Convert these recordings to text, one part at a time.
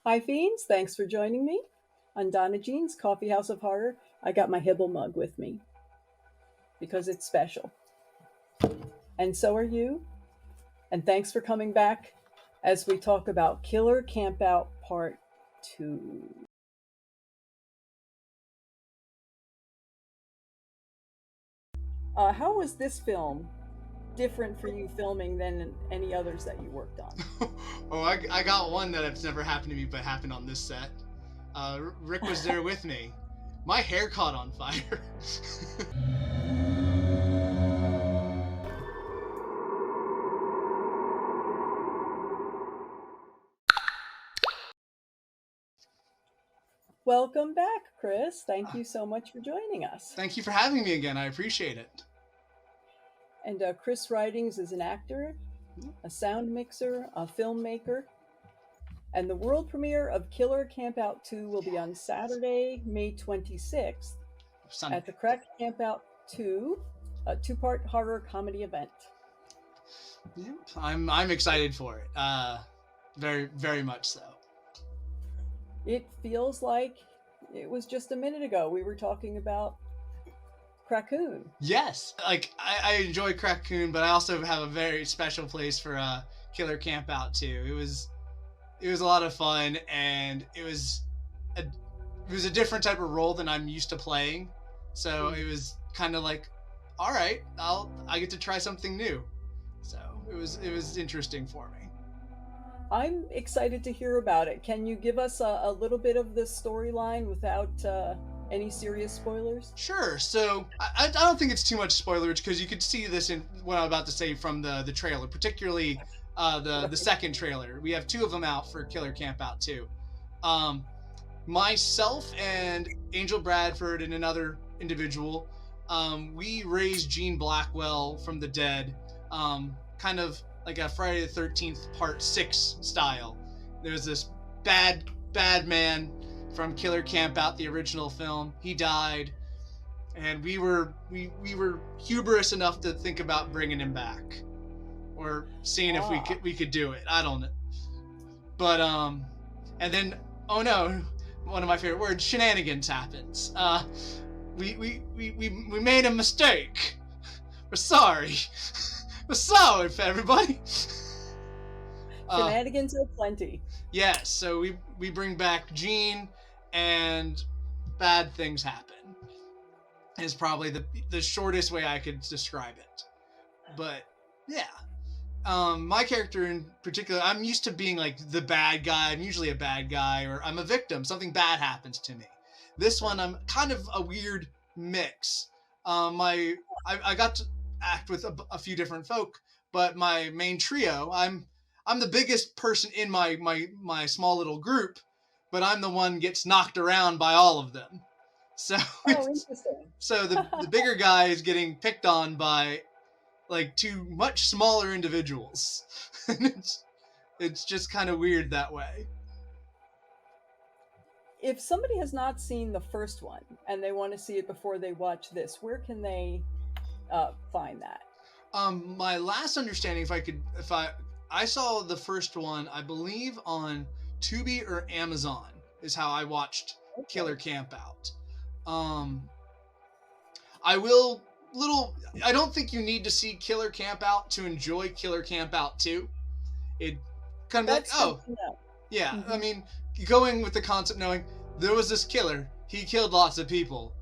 Hi, fiends. Thanks for joining me on DonnaJean's Coffee House of Horror. I got my Hibble mug with me because it's special. And so are you. And thanks for coming back as we talk about Killer Campout Part 2. How was this film different for you filming than any others that you worked on? Oh, I got one that it's never happened to me, but happened on this set. Rick was there with me. My hair caught on fire. Welcome back, Chris. Thank you so much for joining us. Thank you for having me again. I appreciate it. And Chris Rhydings is an actor, a sound mixer, a filmmaker. And the world premiere of Killer Campout 2 will be on Saturday, May 26th at the Campout 2, a two-part horror comedy event. Yep, I'm excited for it. Very, very much so. It feels like it was just a minute ago we were talking about Crackcoon. Yes, like I enjoy Crackcoon, but I also have a very special place for Killer Campout 2. It was a lot of fun, and it was a different type of role than I'm used to playing. So it was kind of like, all right, I get to try something new. So it was interesting for me. I'm excited to hear about it. Can you give us a little bit of the storyline without any serious spoilers? Sure. So I don't think it's too much spoilage because you could see this in what I'm about to say from the trailer, particularly the second trailer. We have two of them out for Killer Campout 2. Myself and Angel Bradford and another individual, we raised Jean Blackwell from the dead, kind of like a Friday the 13th Part 6 style. There's this bad man from Killer Campout, the original film. He died, and we were hubris enough to think about bringing him back, or seeing if we could do it. I don't know, but and then oh no, one of my favorite words, shenanigans happens. We made a mistake. We're sorry. We're sorry for everybody. Shenanigans are plenty. Yes, so we bring back Jean, and bad things happen. Is probably the shortest way I could describe it. But yeah. My character in particular, I'm used to being like the bad guy. I'm usually a bad guy, or I'm a victim. Something bad happens to me. This one, I'm kind of a weird mix. I got to act with a few different folk, but my main trio, I'm the biggest person in my small little group, but I'm the one gets knocked around by all of them. So interesting. So the bigger guy is getting picked on by like two much smaller individuals. It's just kind of weird that way. If somebody has not seen the first one and they want to see it before they watch this, where can they find that? My last understanding, I saw the first one, I believe on Tubi or Amazon is how I watched Killer Campout. I don't think you need to see Killer Campout to enjoy Killer Campout 2. It kind of like, yeah. Mm-hmm. I mean, going with the concept knowing there was this killer, he killed lots of people.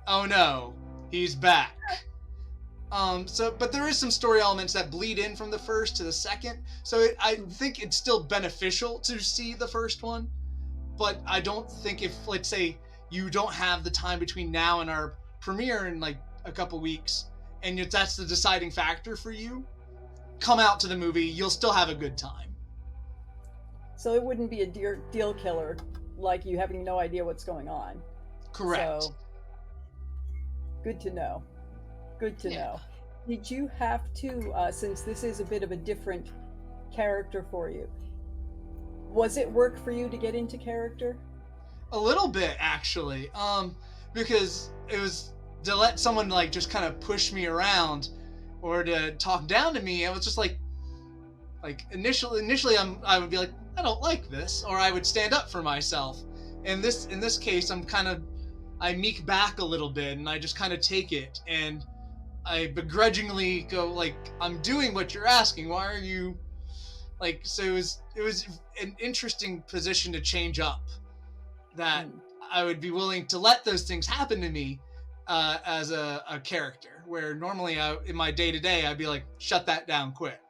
Oh no, he's back. But there is some story elements that bleed in from the first to the second. So I think it's still beneficial to see the first one. But I don't think if, let's say, you don't have the time between now and our premiere in like a couple weeks, and if that's the deciding factor for you, come out to the movie. You'll still have a good time. So it wouldn't be a deal killer, like you having no idea what's going on. Correct. So, good to know. Good to know. Did you have to, since this is a bit of a different character for you, was it work for you to get into character? A little bit, actually. Because it was to let someone like just kind of push me around or to talk down to me. I was just like initially I would be like, I don't like this, or I would stand up for myself. In this case, I meek back a little bit, and I just kind of take it, and I begrudgingly go like, I'm doing what you're asking. Why are you like? So it was an interesting position to change up. That I would be willing to let those things happen to me as a character, where normally in my day to day I'd be like, shut that down quick.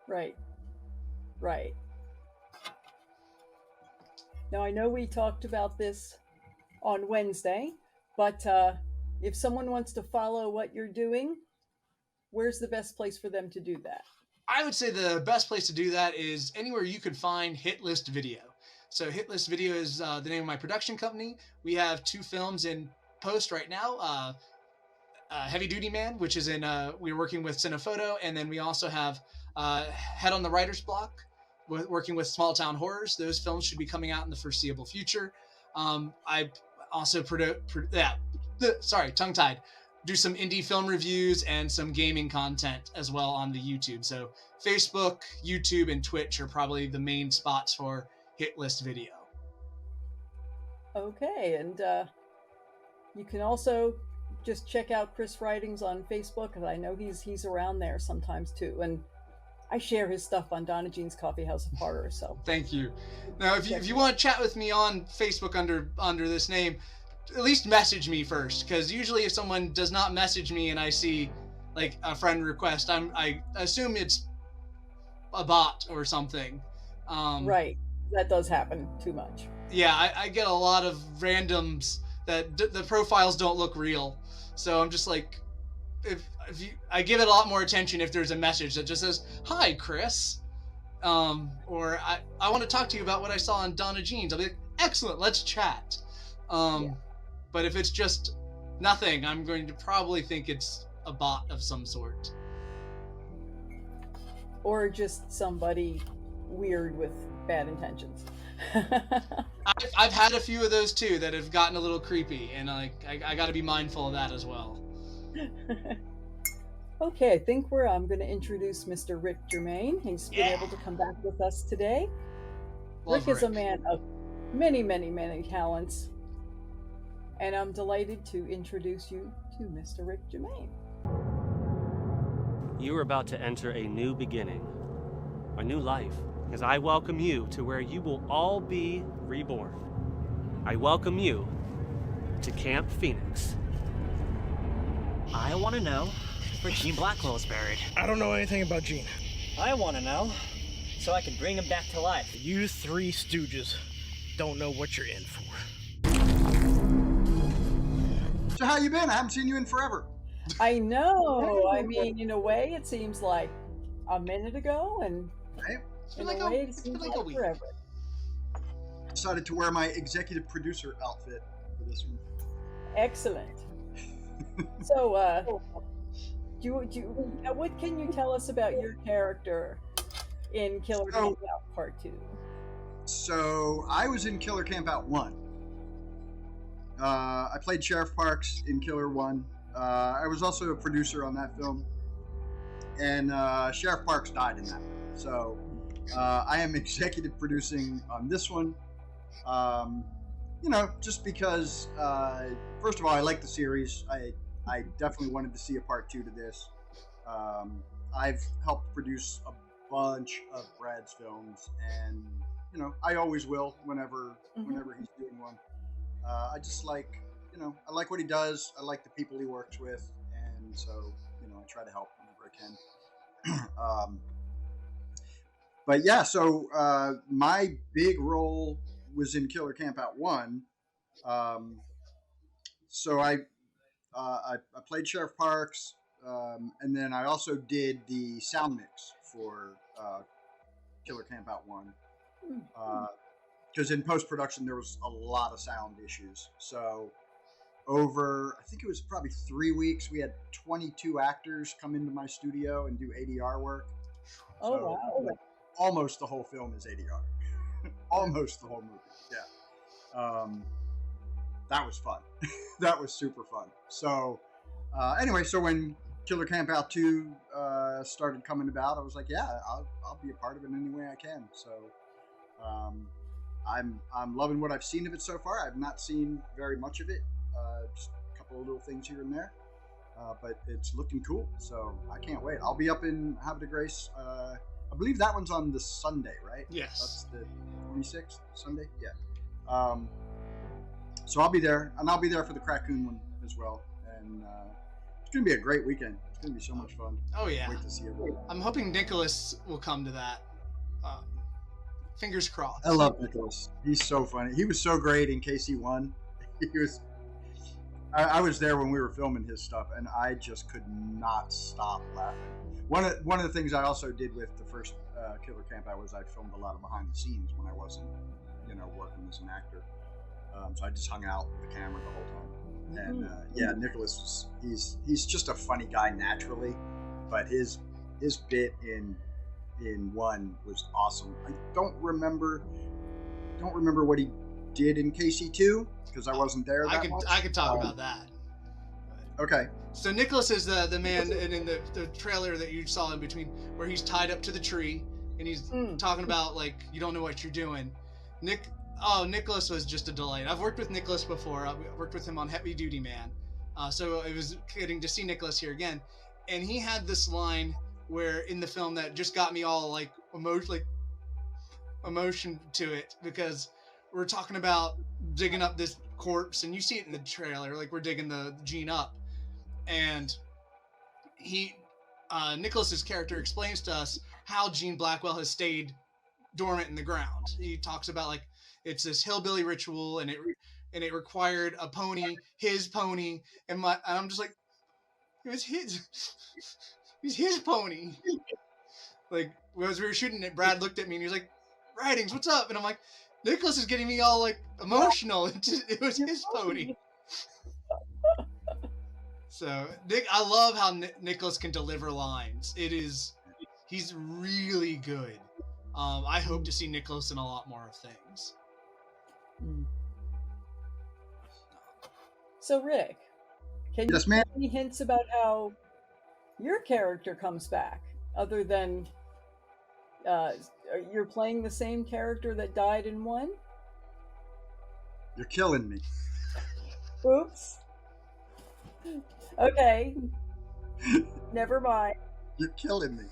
Right. Right. Now I know we talked about this on Wednesday, but if someone wants to follow what you're doing, where's the best place for them to do that? I would say the best place to do that is anywhere you could find Hit List Video. So Hit List Video is the name of my production company. We have 2 films in post right now. Heavy Duty Man, which is we're working with Cinephoto, and then we also have Head on the Writer's Block, working with Small Town Horrors. Those films should be coming out in the foreseeable future. I also tongue-tied. Do some indie film reviews and some gaming content as well on the YouTube. So Facebook, YouTube, and Twitch are probably the main spots for Hit List Video. Okay, and you can also just check out Chris Rhydings on Facebook, because I know he's around there sometimes too. And I share his stuff on DonnaJean's Coffee House of Horror. So thank you. Now, if you want to chat with me on Facebook under this name, at least message me first, because usually if someone does not message me and I see like a friend request, I assume it's a bot or something. Right, that does happen too much. Yeah, I get a lot of randoms that the profiles don't look real, so I'm just like, I give it a lot more attention if there's a message that just says, "Hi, Chris," or I want to talk to you about what I saw on DonnaJean's. I'll be like, "Excellent, let's chat." Yeah. But if it's just nothing, I'm going to probably think it's a bot of some sort. Or just somebody weird with bad intentions. I've had a few of those too that have gotten a little creepy, and I got to be mindful of that as well. Okay, I think I'm going to introduce Mr. Rick Jermain. He's been able to come back with us today. Rick is a man of many, many, many talents. And I'm delighted to introduce you to Mr. Rick Jermain. You are about to enter a new beginning, a new life, as I welcome you to where you will all be reborn. I welcome you to Camp Phoenix. I want to know where Jean Blackwell is buried. I don't know anything about Jean. I want to know, so I can bring him back to life. You 3 stooges don't know what you're in for. So how you been? I haven't seen you in forever. I know. I mean, in a way, it seems like a minute ago, and in a way, it seems like a week. Forever. Decided to wear my executive producer outfit for this one. Excellent. So, what can you tell us about your character in Killer Campout Part 2? So, I was in Killer Campout 1. I played Sheriff Parks in Killer 1. I was also a producer on that film. And Sheriff Parks died in that film. So I am executive producing on this one. Just because, first of all, I like the series. I definitely wanted to see a part 2 to this. I've helped produce a bunch of Brad's films, and I always will whenever he's doing one. I just like, I like what he does. I like the people he works with, and so I try to help whenever I can. But yeah, so my big role was in Killer Campout 1. So I played Sheriff Parks, and then I also did the sound mix for Killer Campout 1. Because in post-production there was a lot of sound issues. So over, I think it was probably 3 weeks, we had 22 actors come into my studio and do ADR work. Oh, so, wow. Almost the whole film is ADR. Almost the whole movie, yeah. That was fun. That was super fun. So anyway, so when Killer Campout 2 started coming about, I was like, yeah, I'll be a part of it any way I can. So I'm loving what I've seen of it so far. I've not seen very much of it, just a couple of little things here and there, but it's looking cool. So I can't wait. I'll be up in Havre de Grace. I believe that one's on the Sunday, right? Yes. That's the 26th Sunday. Yeah. So I'll be there, and I'll be there for the Crackcoon one as well. And it's gonna be a great weekend. It's gonna be so much fun. Oh yeah. Wait to see everyone. I'm hoping Nicholas will come to that. Fingers crossed. I love Nicholas. He's so funny. He was so great in KC1. He was. I was there when we were filming his stuff, and I just could not stop laughing. One of the things I also did with the first Killer Campout was I filmed a lot of behind the scenes when I wasn't, working as an actor. So I just hung out with the camera the whole time. And yeah, Nicholas he's just a funny guy naturally, but his bit in one was awesome. I don't remember what he did in KC2 because I wasn't there. I could talk about that. Okay. So Nicholas is the man in the trailer that you saw in between where he's tied up to the tree and he's talking about like you don't know what you're doing. Nicholas was just a delight. I've worked with Nicholas before. I worked with him on Heavy Duty Man. So it was getting to see Nicholas here again. And he had this line where in the film that just got me all like emotion to it because we're talking about digging up this corpse and you see it in the trailer, like we're digging the Jean up. And Nicholas's character explains to us how Jean Blackwell has stayed dormant in the ground. He talks about like it's this hillbilly ritual and it required a pony, his pony, and I'm just like, it was his pony. Like as we were shooting it, Brad looked at me and he was like, Rhydings, what's up? And I'm like, Nicholas is getting me all like emotional. It was his pony. So I love how Nicholas can deliver lines. He's really good. I hope to see Nicholas in a lot more of things. So Rick, can you give any hints about how your character comes back, other than you're playing the same character that died in one? You're killing me. Oops. Okay. Never mind. You're killing me.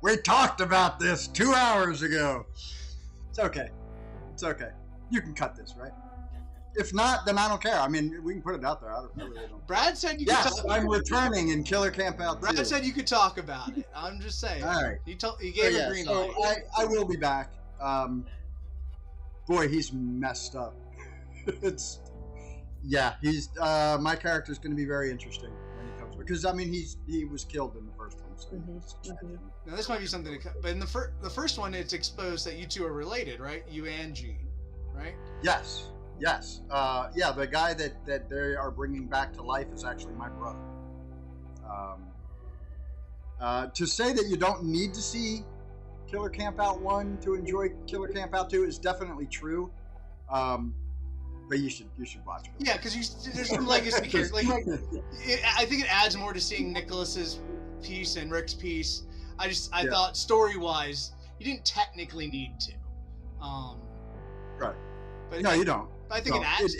We talked about this 2 hours ago. It's okay. It's okay. You can cut this, right? If not, then I don't care. I mean, we can put it out there. I really don't. Brad said you could talk about it. I'm returning in Killer Campout 2. Brad said you could talk about it. I'm just saying. All right. He gave a green light. I will be back. Boy, he's messed up. He's my character's going to be very interesting when he comes back. Because, I mean, he was killed in the first one. So Now, this might be something to cut. But in the first one, it's exposed that you two are related, right? You and Jean, right? Yes. The guy that they are bringing back to life is actually my brother. To say that you don't need to see Killer Campout 1 to enjoy Killer Campout 2 is definitely true. But you should watch it. Yeah, because there's some legacy here. Like, I think it adds more to seeing Nicholas's piece and Rick's piece. I thought story-wise, you didn't technically need to. Right. But no, you don't. I think it adds.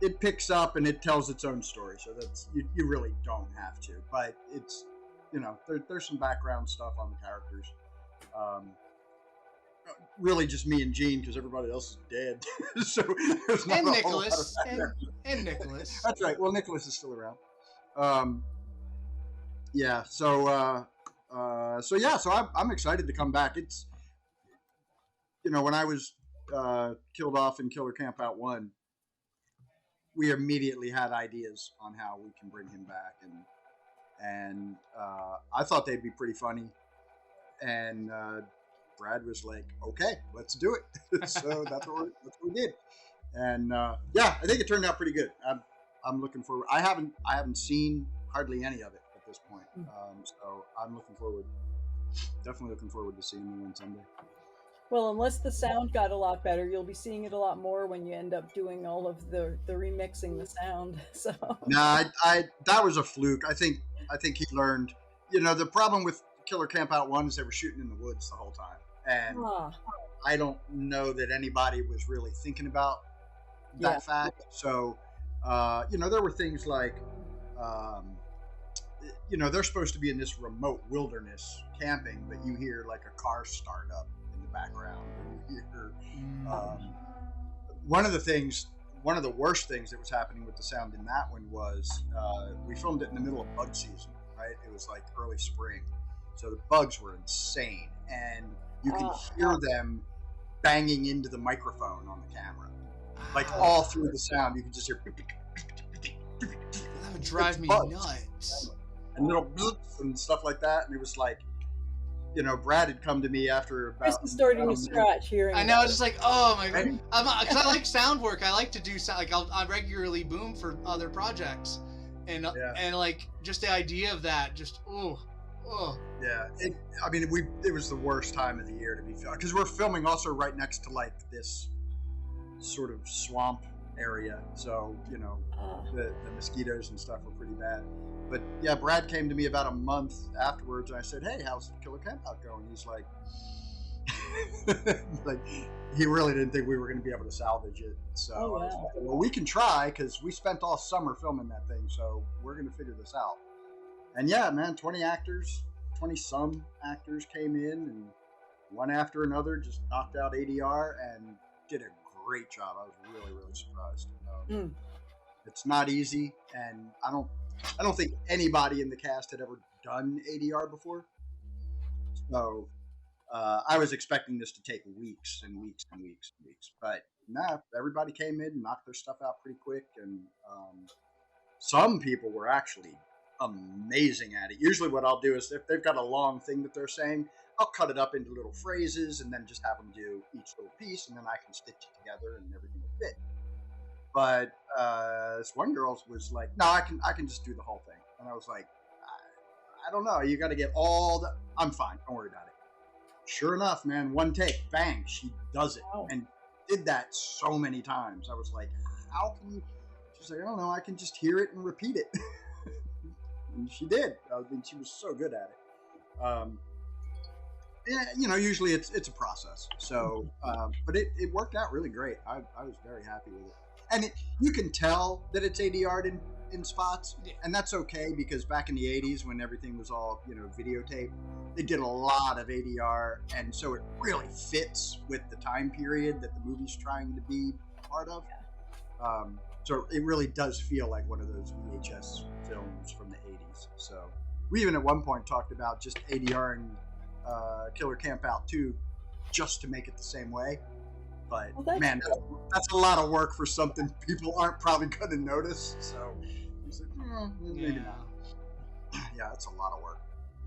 It picks up and it tells its own story, so that's you really don't have to. But it's there's some background stuff on the characters. Really, just me and Jean because everybody else is dead. So there's not and a Nicholas whole lot of and Nicholas. That's right. Well, Nicholas is still around. Yeah. So I'm excited to come back. It's when I was killed off in Killer Campout 1, we immediately had ideas on how we can bring him back, and I thought they'd be pretty funny, and Brad was like, "Okay, let's do it." So that's what we did, and I think it turned out pretty good. I'm looking forward. I haven't seen hardly any of it at this point, so I'm definitely looking forward to seeing you on Sunday. Well, unless the sound got a lot better, you'll be seeing it a lot more when you end up doing all of the remixing the sound. So no, that was a fluke. I think he learned. The problem with Killer Campout 1 is they were shooting in the woods the whole time, and Ah, I don't know that anybody was really thinking about that Yeah. fact. So, there were things like, they're supposed to be in this remote wilderness camping, but you hear like a car start up in the background. And you hear one of the worst things that was happening with the sound in that one was we filmed it in the middle of bug season, right? It was like early spring. So the bugs were insane. And you can hear them banging into the microphone on the camera. Like all through the sound, you can just hear. That would drive me bugs. nuts. And little blips and stuff like that. And it was like, Brad had come to me after about. Chris is starting to scratch hearing. I know. that. I was just like, oh my god. Right? Because I like sound work. I like to do sound. Like I regularly boom for other projects, and like just the idea of that, just oh. Yeah, it was the worst time of the year to be filming because we're filming also right next to like this sort of swamp area, so the mosquitoes and stuff were pretty bad. But yeah, Brad came to me about a month afterwards, and I said, "Hey, how's Killer Campout going?" He's like, like he really didn't think we were going to be able to salvage it. So I was like, well, we can try because we spent all summer filming that thing, so we're going to figure this out. And yeah, man, 20 some actors came in, and one after another just knocked out ADR and did a great job. I was really, really surprised. It's not easy, and I don't think anybody in the cast had ever done ADR before. So I was expecting this to take weeks and weeks and weeks and weeks, but nah, everybody came in and knocked their stuff out pretty quick, and some people were actually amazing at it. Usually what I'll do is if they've got a long thing that they're saying, I'll cut it up into little phrases and then just have them do each little piece, and then I can stitch it together and everything will fit. But this one girl was like, no, I can just do the whole thing. And I was like, I don't know, you got to get I'm fine, don't worry about it. Sure enough, man, one take, bang, she does it. And did that so many times. I was like, how can you? She's like, I don't know, I can just hear it and repeat it. And she did. I mean, she was so good at it. Usually it's a process. So, but it worked out really great. I was very happy with it. And you can tell that it's ADR'd in spots, and that's okay because back in the 80s when everything was all, videotape, they did a lot of ADR, and so it really fits with the time period that the movie's trying to be part of. So it really does feel like one of those VHS films from the 80s. So we even at one point talked about just ADRing Killer Campout 2 just to make it the same way. But man, that's a lot of work for something people aren't probably going to notice. So we said, maybe not. Yeah, it's a lot of work.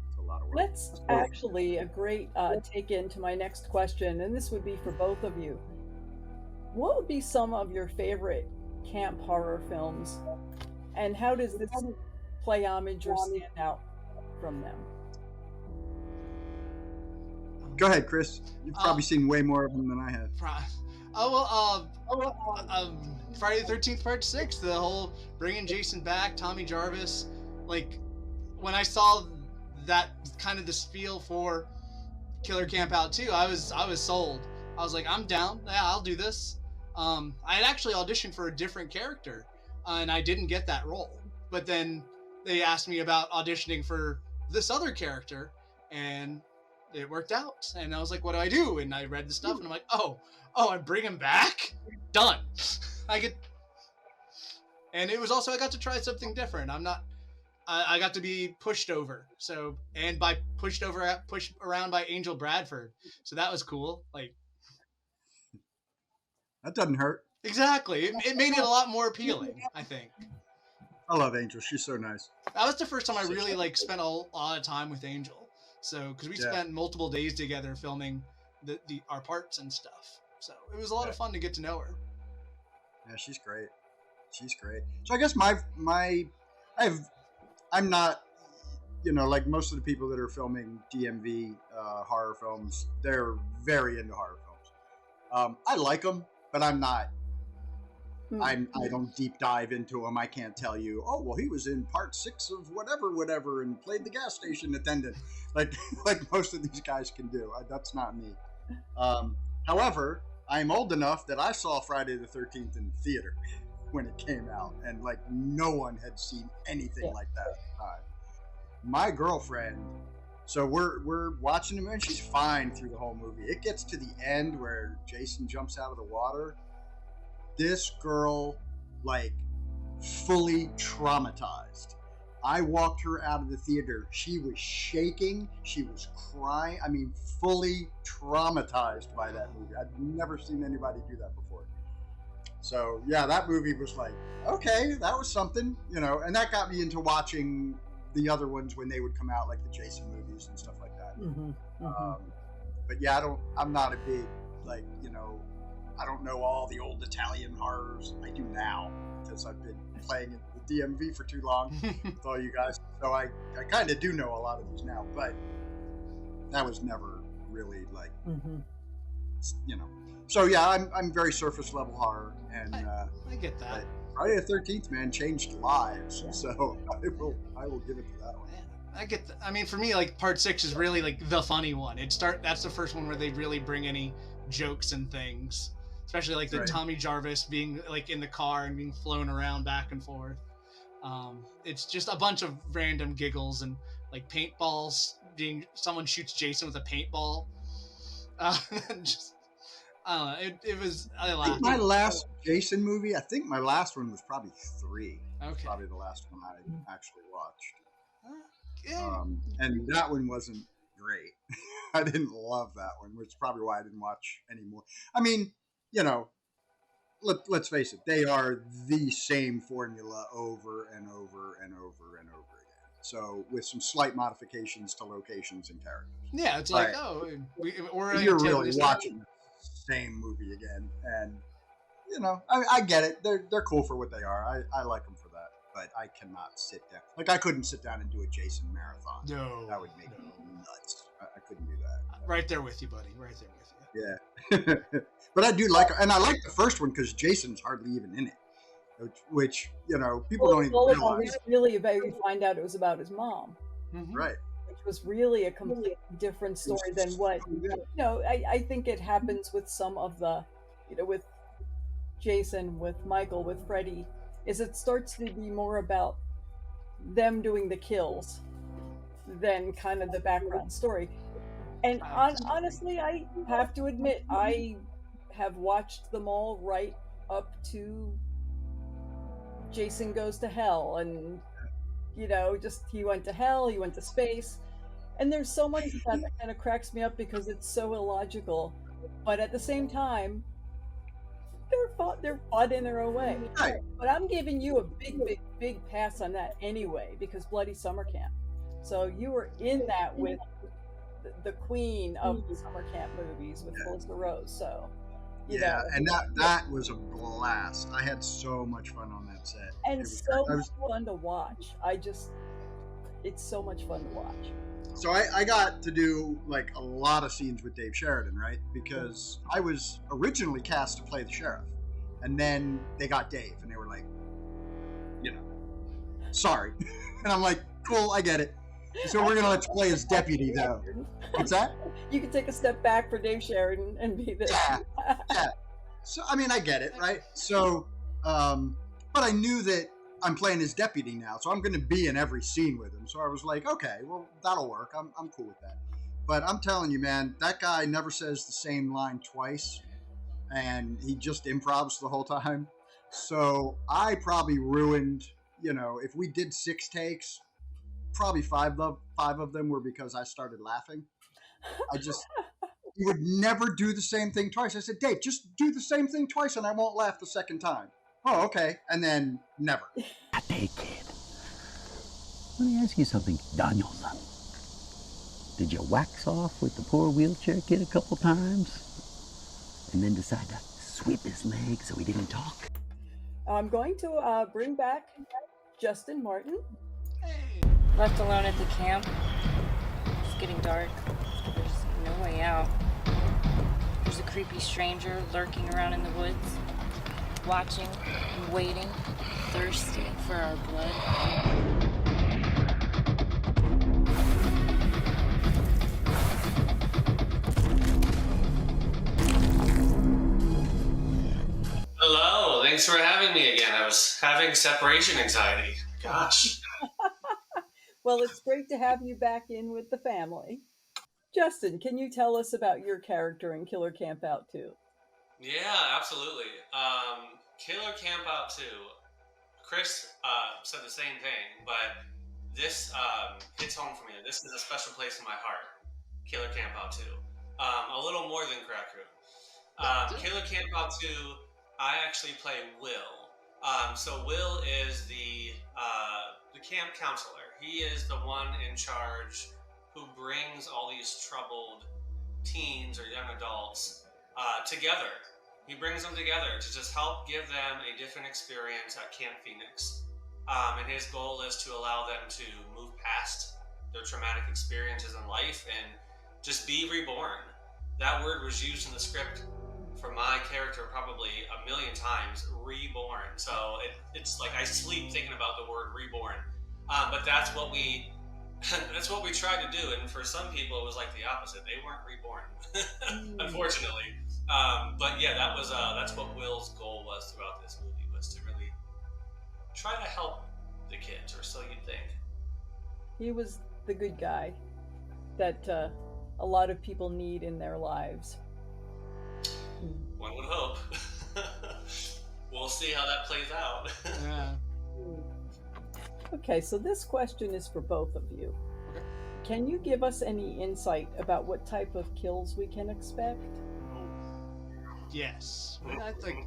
It's a lot of work. That's actually a great take into my next question, and this would be for both of you. What would be some of your favorite camp horror films, and how does this play homage or stand out from them? Go ahead, Chris. You've probably seen way more of them than I have. Friday the 13th Part 6, the whole bringing Jason back, Tommy Jarvis. Like, when I saw that kind of the spiel for Killer Campout 2, I was sold. I was like, I'm down. Yeah, I'll do this. I had actually auditioned for a different character, and I didn't get that role. But then they asked me about auditioning for this other character, and it worked out. And I was like, what do I do? And I read the stuff, and I'm like, oh, I bring him back? Done. And it was also, I got to try something different. I got to be pushed over. So, and by pushed around by Angel Bradford. So that was cool. Like, that doesn't hurt. Exactly. It made it a lot more appealing, I think. I love Angel. She's so nice. That was the first time I really spent a lot of time with Angel. So, because we spent multiple days together filming our parts and stuff. So it was a lot of fun to get to know her. Yeah, she's great. She's great. So I guess I'm not, like most of the people that are filming DMV horror films, they're very into horror films. I like them, but I'm not. I don't deep dive into him. I can't tell you, oh, well, he was in part 6 of whatever and played the gas station attendant like most of these guys can do. That's not me. However, I'm old enough that I saw Friday the 13th in the theater when it came out, and like no one had seen anything like that at the time. My girlfriend, so we're watching the movie, and she's fine through the whole movie. It gets to the end where Jason jumps out of the water. This girl, like, fully traumatized. I walked her out of the theater. She was shaking. She was crying. I mean, fully traumatized by that movie. I've never seen anybody do that before. So, yeah, that movie was like, okay, that was something, you know, and that got me into watching the other ones when they would come out, like the Jason movies and stuff like that. But yeah, I'm not a big, like, you know, I don't know all the old Italian horrors. I do now because I've been playing the DMV for too long with all you guys. So I kind of do know a lot of these now, but that was never really like, you know. So yeah, I'm very surface level horror, and I get that. Friday the 13th, man, changed lives. So I will give it to that one. I get that. I mean, for me, like part 6 is really like the funny one. That's the first one where they really bring any jokes and things, especially like the Tommy Jarvis being like in the car and being flown around back and forth. It's just a bunch of random giggles and like paintballs someone shoots Jason with a paintball. Just it was, I laughed. I think my last Jason movie, I think my last one was probably 3. Okay. Probably the last one I actually watched. And that one wasn't great. I didn't love that one, which is probably why I didn't watch anymore. I mean, you know, let's face it, they are the same formula over and over and over and over again. So with some slight modifications to locations and characters. Yeah, it's like, you're really watching the same movie again, and you know, I get it. They're cool for what they are. I like them for that, but I cannot sit down. Like I couldn't sit down and do a Jason marathon. No, that would make me nuts. I couldn't do that. Right there with you, buddy. Right there with you. Yeah. But I do like, and I like the first one because Jason's hardly even in it, which you know, people don't even realize. It's really about, you find out it was about his mom. Right. Which was really a completely different story than what, you know, I think it happens with some of the, you know, with Jason, with Michael, with Freddy, is it starts to be more about them doing the kills than kind of the background story. And honestly, I have to admit, I have watched them all right up to Jason Goes to Hell, and you know, just he went to hell, he went to space, and there's so much of that kind of cracks me up because it's so illogical, but at the same time, they're fun in their own way. Right. But I'm giving you a big pass on that anyway, because Bloody Summer Camp. So you were in that with the queen of the summer camp movies with Melissa Rose. So you know. And that was a blast. I had so much fun on that set. And so much fun to watch. It's so much fun to watch. So I got to do like a lot of scenes with Dave Sheridan, right? Because I was originally cast to play the sheriff, and then they got Dave, and they were like, you know, sorry. And I'm like, cool, I get it. So we're gonna let you play as deputy, though. What's that? You can take a step back for Dave Sheridan and be this. Yeah. So I mean, I get it, right? So, but I knew that I'm playing his deputy now, so I'm going to be in every scene with him. So I was like, okay, well, that'll work. I'm cool with that. But I'm telling you, man, that guy never says the same line twice, and he just improvs the whole time. So I probably ruined, you know, if we did 6 takes, probably 5 of them were because I started laughing. He would never do the same thing twice. I said, Dave, just do the same thing twice and I won't laugh the second time. Oh, okay. And then never. Hey, kid. Let me ask you something, Daniel-san. Did you wax off with the poor wheelchair kid a couple times? And then decide to sweep his leg so he didn't talk? I'm going to bring back Justin Martin. Left alone at the camp. It's getting dark. There's no way out. There's a creepy stranger lurking around in the woods, watching and waiting, thirsty for our blood. Thanks for having me again. I was having separation anxiety. Gosh. Well, it's great to have you back in with the family. Justin, can you tell us about your character in Killer Campout 2? Yeah, absolutely. Killer Campout 2. Chris said the same thing, but this hits home for me. This is a special place in my heart. Killer Campout 2. A little more than Crackcoon. Killer Campout 2, I actually play Will. So Will is the camp counselor. He is the one in charge who brings all these troubled teens or young adults together. He brings them together to just help give them a different experience at Camp Phoenix. And his goal is to allow them to move past their traumatic experiences in life and just be reborn. That word was used in the script for my character probably a million times, reborn. So it's like I sleep thinking about the word reborn. But that's what we tried to do. And for some people, it was like the opposite. They weren't reborn, unfortunately. But yeah, that's what Will's goal was throughout this movie, was to really try to help the kids, or so you'd think. He was the good guy that a lot of people need in their lives. One would hope. We'll see how that plays out. Yeah. Okay, so this question is for both of you. Okay. Can you give us any insight about what type of kills we can expect? Yes. That's like,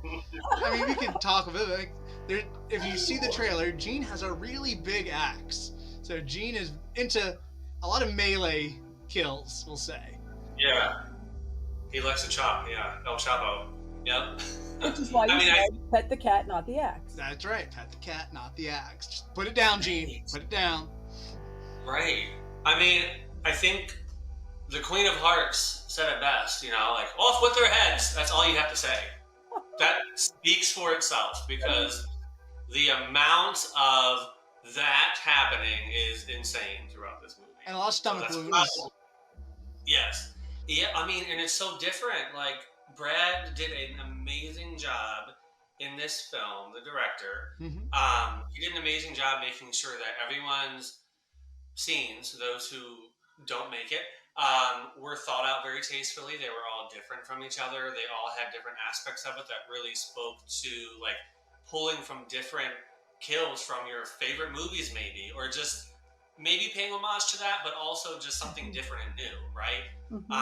I mean, we can talk about it. Like, if you see the trailer, Jean has a really big axe. So Jean is into a lot of melee kills, we'll say. Yeah. He likes to chop, yeah. El Chapo. Yep. Which is why you said pet the cat, not the axe. That's right. Pet the cat, not the axe. Just put it down, Jean. Put it down. Right. I mean, I think the Queen of Hearts said it best, like, off with their heads. That's all you have to say. That speaks for itself, because the amount of that happening is insane throughout this movie. And a lot of stomach wounds. Yes. Yeah, I mean, and it's so different. Like, Brad did an amazing job in this film, the director. Mm-hmm. He did an amazing job making sure that everyone's scenes, those who don't make it, were thought out very tastefully. They were all different from each other. They all had different aspects of it that really spoke to, like, pulling from different kills from your favorite movies, maybe, or just maybe paying homage to that, but also just something different and new, right? Mm-hmm.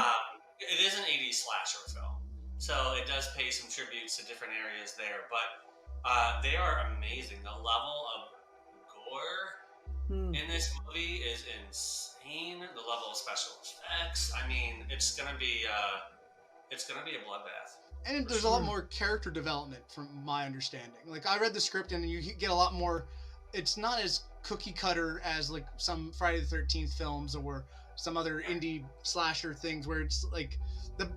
It is an 80s slasher film, so it does pay some tributes to different areas there, but they are amazing. The level of gore in this movie is insane. The level of special effects, I mean, it's gonna be a bloodbath. And there's a lot more character development from my understanding. Like, I read the script and you get a lot more. It's not as cookie cutter as like some Friday the 13th films or some other indie slasher things where it's like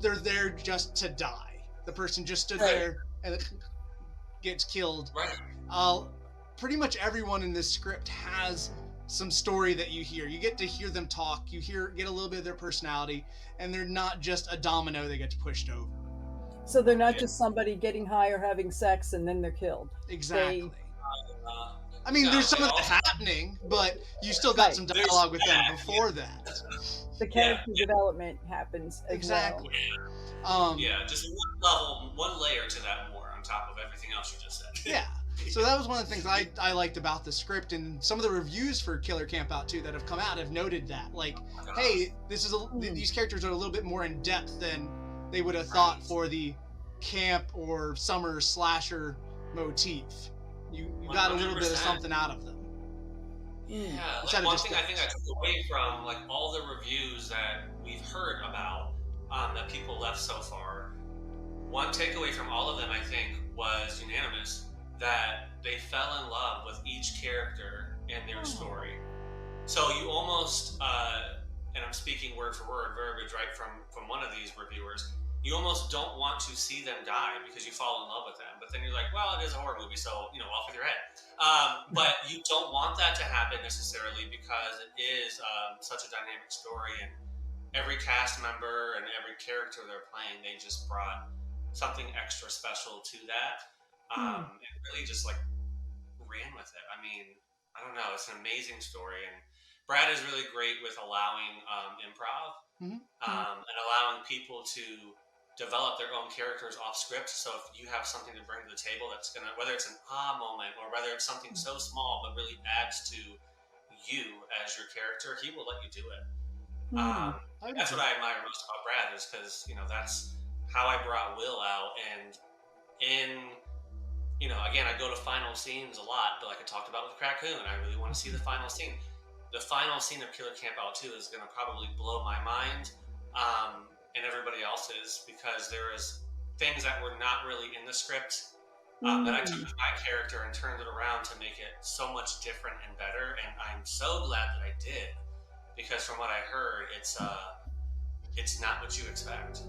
they're there just to die. The person just stood there and gets killed. Right. Pretty much everyone in this script has some story that you hear. You get to hear them talk. You get a little bit of their personality, and they're not just a domino that gets pushed over. So they're not just somebody getting high or having sex and then they're killed. Exactly. I mean, there's some of that happening, but you still got some dialogue with them before that. The character development happens as exactly. Well. Just one layer to that more on top of everything else you just said. Yeah. So that was one of the things I liked about the script, and some of the reviews for Killer Campout 2 that have come out have noted that. Like, hey, these characters are a little bit more in depth than they would have thought for the camp or summer slasher motif. You got a little bit of something out of them. Yeah, like one thing I think I took away from like all the reviews that we've heard about that people left so far, one takeaway from all of them I think was unanimous, that they fell in love with each character and their story. So you almost, and I'm speaking word for word, verbiage right from one of these reviewers, you almost don't want to see them die because you fall in love with them. But then you're like, well, it is a horror movie, so, off with your head. But you don't want that to happen necessarily because it is such a dynamic story, and every cast member and every character they're playing, they just brought something extra special to that. and really just like ran with it. I mean, I don't know. It's an amazing story, and Brad is really great with allowing improv and allowing people to develop their own characters off script. So if you have something to bring to the table that's gonna, whether it's an moment or whether it's something so small but really adds to you as your character, he will let you do it. That's what I admire most about Brad, is because that's how I brought Will out. And again, I go to final scenes a lot, but like I talked about with Crackcoon, I really want to see the final scene. The final scene of Killer Campout 2 is going to probably blow my mind, and everybody else's, because there is things that were not really in the script that I took my character and turned it around to make it so much different and better. And I'm so glad that I did, because from what I heard, it's not what you expect.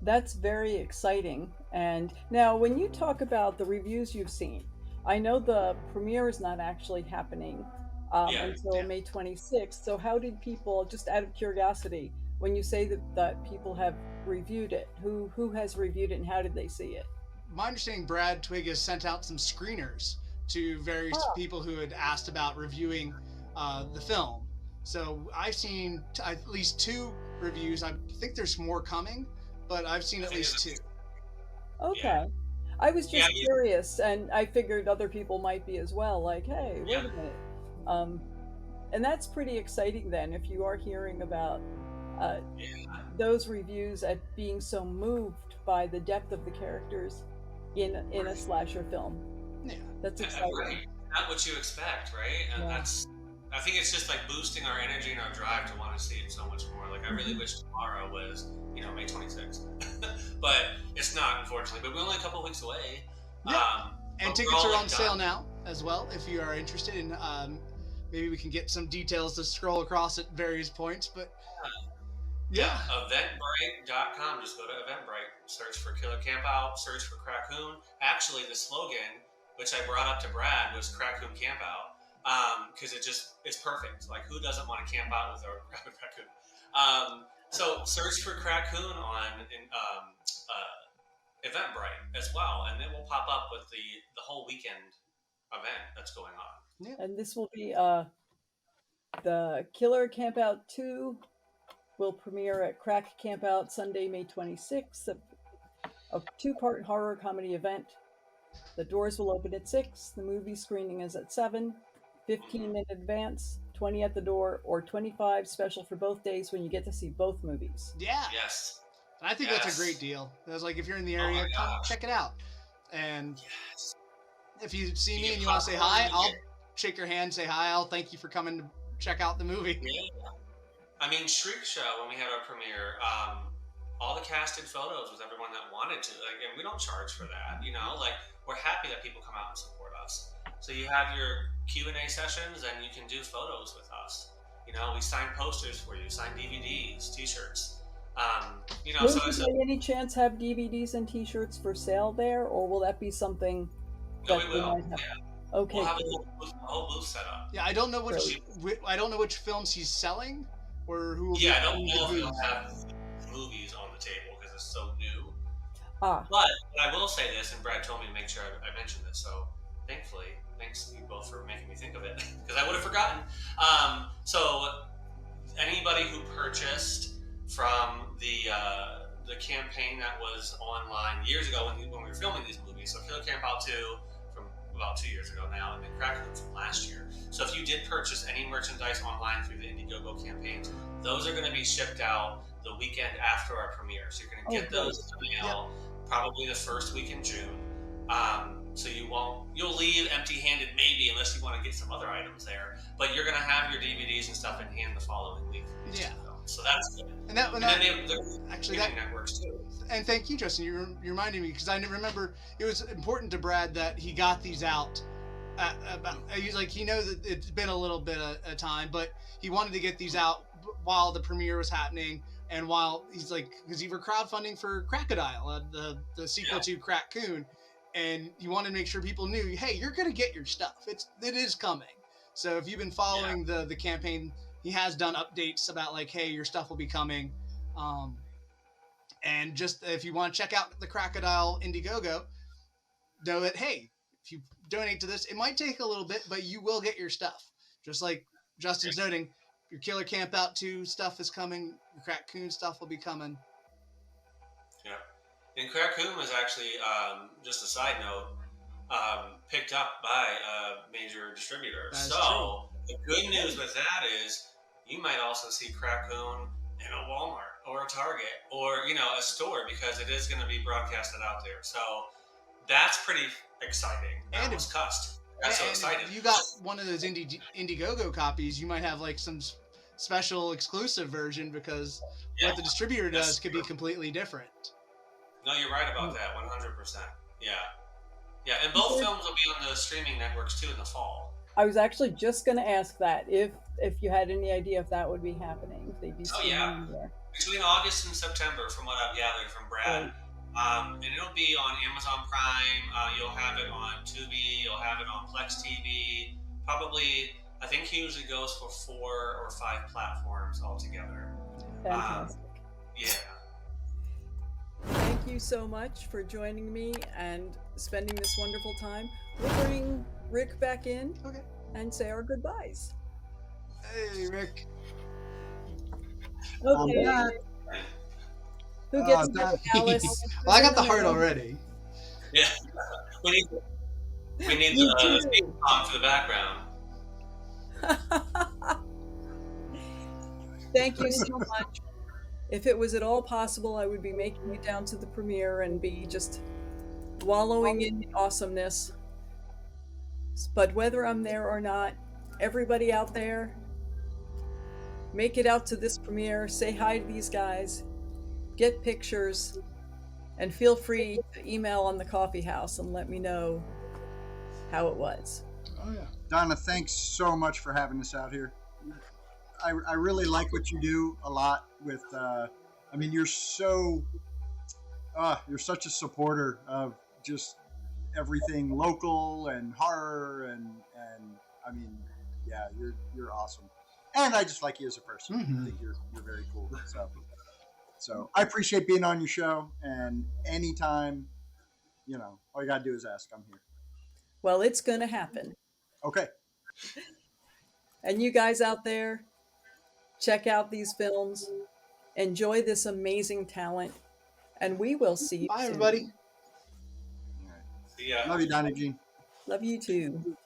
That's very exciting. And now, when you talk about the reviews you've seen, I know the premiere is not actually happening until May 26th. So how did people, just out of curiosity, when you say that people have reviewed it, who has reviewed it and how did they see it? My understanding, Brad Twigg has sent out some screeners to various people who had asked about reviewing the film. So I've seen at least 2 reviews. I think there's more coming, but I've seen at least 2. Okay. Yeah. I was just curious, and I figured other people might be as well, like, hey, wait a minute. And that's pretty exciting then, if you are hearing about those reviews at being so moved by the depth of the characters in a slasher film. Yeah. That's exciting. Right. Not what you expect, right? And I think it's just like boosting our energy and our drive to want to see it so much more. Like, I really wish tomorrow was, May 26th. But it's not, unfortunately. But we're only a couple of weeks away. And tickets are on sale now as well, if you are interested in maybe we can get some details to scroll across at various points. But Eventbrite.com. Just go to Eventbrite, search for Killer Campout, search for Crackcoon. Actually, the slogan, which I brought up to Brad, was Crackcoon Campout, because it's perfect. Like, who doesn't want to camp out with a rabid raccoon? So search for Crackcoon on Eventbrite as well, and it will pop up with the whole weekend event that's going on. Yeah. And this will be the Killer Campout 2 will premiere at Crack Campout Sunday, May 26th, a 2-part horror comedy event. The doors will open at 6. The movie screening is at 7. 15 in advance, 20 at the door, or 25 special for both days when you get to see both movies. Yeah. Yes. I think that's a great deal. It's like, if you're in the area, come check it out. And if you see me and you want to say hi, I'll shake your hand, say hi. I'll thank you for coming to check out the movie. Yeah. I mean, Shriek Show, when we had our premiere, all the casted photos with everyone that wanted to. Like, and we don't charge for that, Like, we're happy that people come out and support us. So you have your Q&A sessions, and you can do photos with us. We sign posters for you, sign DVDs, T-shirts. Will you by any chance have DVDs and T-shirts for sale there, or will that be something that we will. might have? Yeah. Okay. We'll have a whole booth set up. Yeah, I don't know which films he's selling, or who. I don't know if he'll have movies on the table because it's so new. But I will say this, and Brad told me to make sure I mentioned this. So thankfully, thanks you both for making me think of it, because I would have forgotten. So anybody who purchased from the campaign that was online years ago when we were filming these movies, so Killer Campout 2 from about 2 years ago now, and then Crackcoon from last year. So if you did purchase any merchandise online through the Indiegogo campaigns, those are going to be shipped out the weekend after our premiere. So you're going to get those in the mail probably the first week in June. So you'll leave empty-handed maybe, unless you want to get some other items there. But you're going to have your DVDs and stuff in hand the following week. Yeah. So that's good. And then that networks too. And thank you, Justin. You reminded me, because I remember it was important to Brad that he got these out. He knows that it's been a little bit of time, but he wanted to get these out while the premiere was happening, and while he's like, because he were crowdfunding for Crocodile, the sequel to Crackcoon, and he wanted to make sure people knew, hey, you're gonna get your stuff. It is coming. So if you've been following the campaign, he has done updates about like, hey, your stuff will be coming. And just if you want to check out the Crocodile Indiegogo, know that, hey, if you donate to this, it might take a little bit, but you will get your stuff. Just like Justin's noting, your Killer Campout 2 stuff is coming, your Crackcoon stuff will be coming. Yeah. And Crackcoon was actually, just a side note, picked up by a major distributor. So the good news with that is you might also see Crackcoon in a Walmart or a Target or, a store, because it is going to be broadcasted out there. So that's pretty exciting. And it was cussed. That's so excited. If you got one of those Indiegogo copies, you might have like some special exclusive version, because what the distributor does could be completely different. No, you're right about that. 100%. Yeah. Yeah, and both films will be on the streaming networks too in the fall. I was actually just going to ask that, if you had any idea if that would be happening, if they'd be streaming there. Between August and September, from what I've gathered from Brad. And it'll be on Amazon Prime. You'll have it on Tubi. You'll have it on Plex TV. Probably, I think he usually goes for 4 or 5 platforms altogether. Fantastic. Yeah. Thank you so much for joining me and spending this wonderful time. We'll bring Rick back in and say our goodbyes. Hey, Rick. Okay. Who gets to Alice? Well, I got the heart already. Yeah. We need the theme song for the background. Thank you so much. If it was at all possible, I would be making it down to the premiere and be just wallowing in the awesomeness. But whether I'm there or not, everybody out there, make it out to this premiere, say hi to these guys, get pictures, and feel free to email on the coffee house and let me know how it was. Oh yeah. Donna, thanks so much for having us out here. I really like what you do a lot with, you're such a supporter of just everything local and horror and you're awesome. And I just like you as a person. Mm-hmm. I think you're very cool. So I appreciate being on your show, and anytime, all you gotta do is ask. I'm here. Well, it's gonna happen. Okay. And you guys out there, check out these films, enjoy this amazing talent, and we will see you Bye, soon. everybody. All right. See ya. Love you, DonnaJean. Love you too.